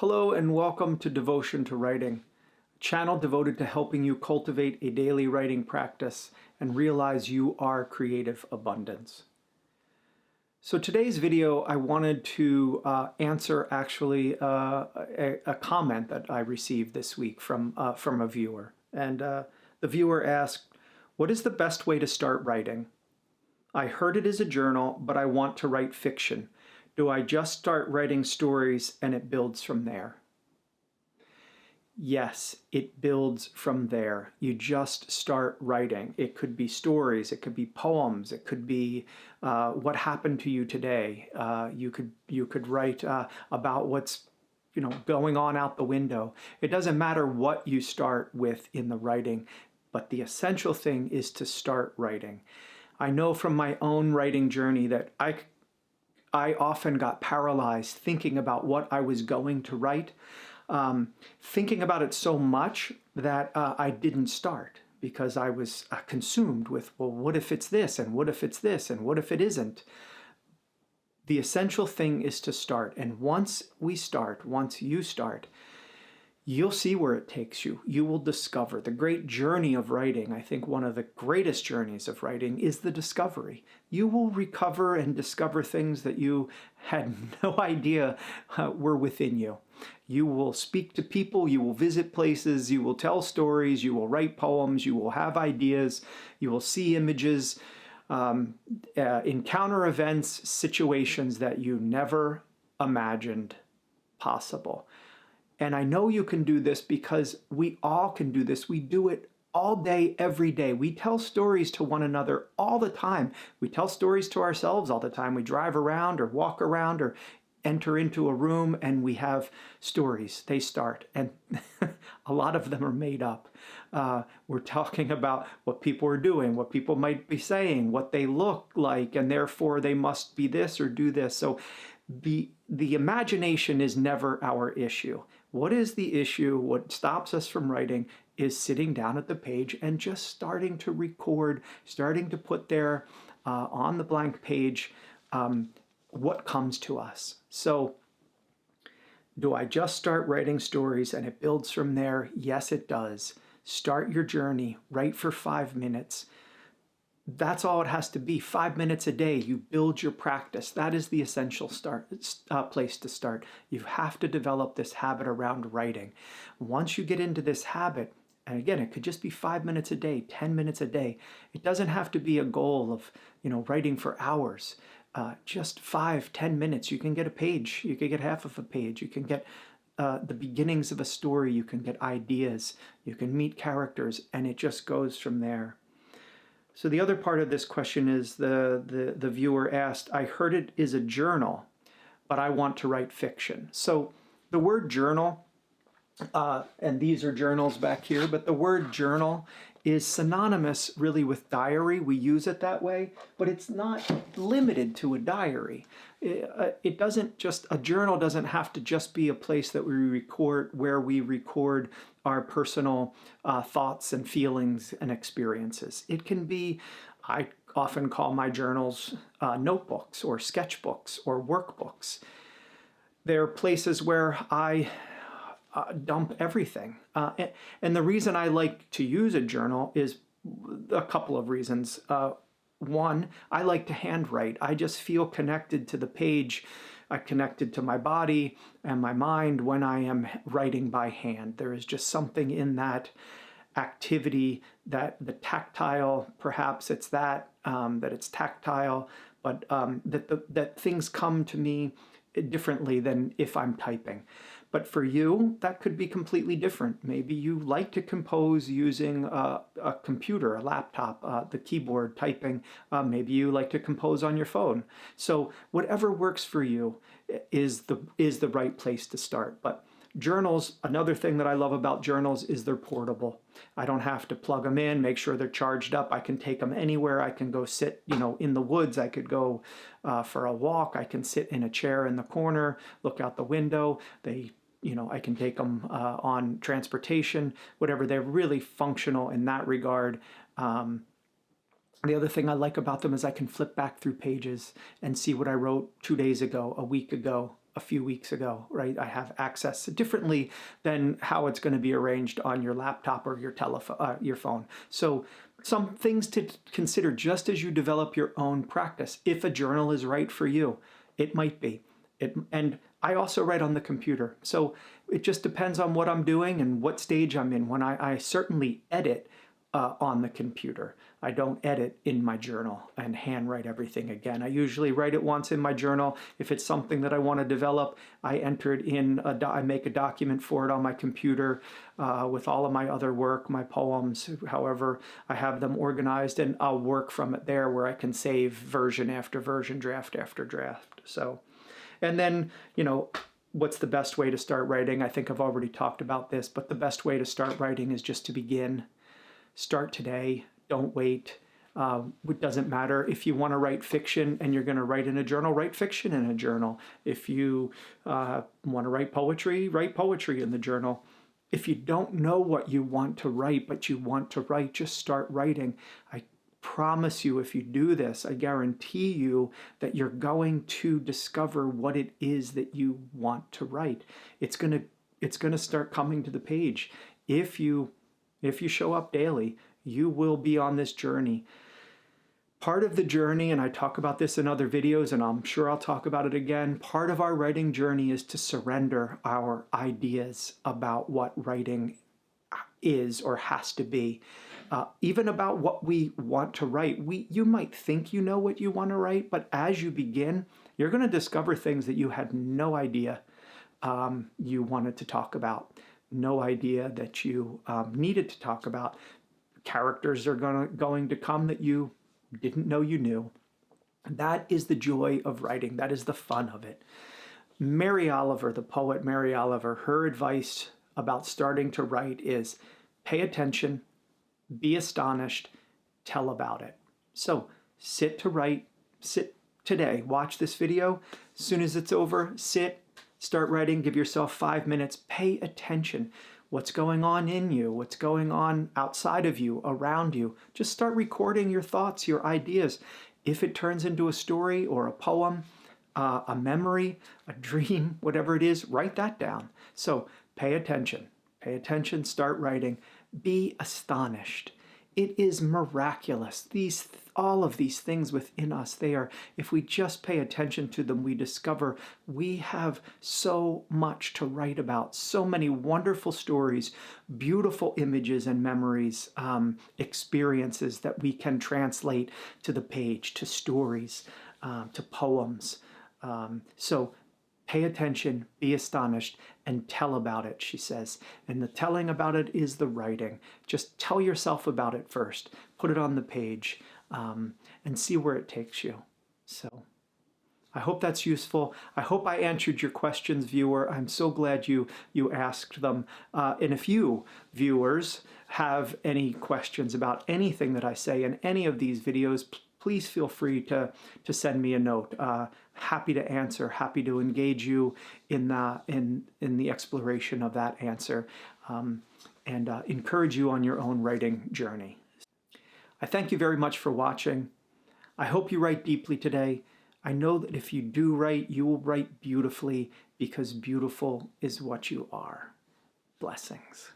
Hello and welcome to Devotion to Writing, a channel devoted to helping you cultivate a daily writing practice and realize you are creative abundance. So today's video, I wanted to answer actually a comment that I received this week from a viewer. And the viewer asked, "What is the best way to start writing? I heard it is a journal, but I want to write fiction. Do I just start writing stories and it builds from there?" Yes, it builds from there. You just start writing. It could be stories, it could be poems, it could be what happened to you today. You could write about what's going on out the window. It doesn't matter what you start with in the writing, but the essential thing is to start writing. I know from my own writing journey that I often got paralyzed thinking about what I was going to write, thinking about it so much that I didn't start because I was consumed with, well, what if it's this, and what if it's this, and what if it isn't? The essential thing is to start, and once you start, you'll see where it takes you. You will discover the great journey of writing. I think one of the greatest journeys of writing is the discovery. You will recover and discover things that you had no idea were within you. You will speak to people, you will visit places, you will tell stories, you will write poems, you will have ideas, you will see images, encounter events, situations that you never imagined possible. And I know you can do this because we all can do this. We do it all day, every day. We tell stories to one another all the time. We tell stories to ourselves all the time. We drive around or walk around or enter into a room and we have stories. They start, and a lot of them are made up. We're talking about what people are doing, what people might be saying, what they look like, and therefore they must be this or do this. So the imagination is never our issue. What is the issue? What stops us from writing is sitting down at the page and just starting to record, starting to put there on the blank page what comes to us. So do I just start writing stories and it builds from there? Yes, it does. Start your journey, write for 5 minutes. That's all it has to be. 5 minutes a day. You build your practice. That is the essential place to start. You have to develop this habit around writing. Once you get into this habit, and again, it could just be 5 minutes a day, 10 minutes a day. It doesn't have to be a goal of, writing for hours. Just 5-10 minutes. You can get a page. You can get half of a page. You can get the beginnings of a story. You can get ideas. You can meet characters, and it just goes from there. So the other part of this question is the viewer asked, I heard it is a journal, but I want to write fiction. So the word journal, and these are journals back here, but the word journal is synonymous really with diary. We use it that way, but it's not limited to a diary. A journal doesn't have to just be a place that where we record our personal thoughts and feelings and experiences. It can be, I often call my journals notebooks or sketchbooks or workbooks. They're places where I dump everything. And the reason I like to use a journal is a couple of reasons. One, I like to handwrite. I just feel connected to the page. I connected to my body and my mind when I am writing by hand. There is just something in that activity, that the tactile, perhaps it's that it's tactile, but that things come to me differently than if I'm typing. But for you, that could be completely different. Maybe you like to compose using a computer, a laptop, the keyboard, typing. Maybe you like to compose on your phone. So whatever works for you is the right place to start. But journals, another thing that I love about journals is they're portable. I don't have to plug them in, make sure they're charged up. I can take them anywhere. I can go sit, in the woods. I could go for a walk. I can sit in a chair in the corner, look out the window. I can take them on transportation, whatever. They're really functional in that regard. The other thing I like about them is I can flip back through pages and see what I wrote 2 days ago, a week ago, a few weeks ago, right? I have access differently than how it's going to be arranged on your laptop or your telephone, your phone. So some things to consider just as you develop your own practice. If a journal is right for you, it might be. And I also write on the computer. So it just depends on what I'm doing and what stage I'm in. When I certainly edit on the computer. I don't edit in my journal and handwrite everything again. I usually write it once in my journal. If it's something that I want to develop, I enter it in, I make a document for it on my computer with all of my other work, my poems, however I have them organized, and I'll work from it there where I can save version after version, draft after draft. So, and then, you know, what's the best way to start writing? I think I've already talked about this, but the best way to start writing is just to begin. Start today. Don't wait. It doesn't matter if you want to write fiction and you're going to write in a journal, write fiction in a journal. If you want to write poetry in the journal. If you don't know what you want to write, but you want to write, just start writing. I promise you, if you do this, I guarantee you that you're going to discover what it is that you want to write. It's going to start coming to the page. If you show up daily, you will be on this journey. Part of the journey, and I talk about this in other videos, and I'm sure I'll talk about it again, part of our writing journey is to surrender our ideas about what writing is or has to be. Even about what we want to write. You might think you know what you want to write, but as you begin, you're going to discover things that you had no idea you wanted to talk about. No idea that you needed to talk about. Characters are going to come that you didn't know you knew. That is the joy of writing. That is the fun of it. Mary Oliver, the poet Mary Oliver, her advice about starting to write is pay attention, be astonished, tell about it. So sit to write, sit today, watch this video. As soon as it's over, sit, start writing, give yourself 5 minutes, pay attention. What's going on in you? What's going on outside of you, around you? Just start recording your thoughts, your ideas. If it turns into a story or a poem, a memory, a dream, whatever it is, write that down. So pay attention, start writing, be astonished. It is miraculous. All of these things within us, they are, if we just pay attention to them, we discover we have so much to write about, so many wonderful stories, beautiful images and memories, experiences that we can translate to the page, to stories, to poems. So pay attention, be astonished, and tell about it, she says. And the telling about it is the writing. Just tell yourself about it first. Put it on the page and see where it takes you. So I hope that's useful. I hope I answered your questions, viewer. I'm so glad you asked them. And if you, viewers, have any questions about anything that I say in any of these videos, please feel free to send me a note. Happy to answer, happy to engage you in the exploration of that answer, and encourage you on your own writing journey. I thank you very much for watching. I hope you write deeply today. I know that if you do write, you will write beautifully, because beautiful is what you are. Blessings.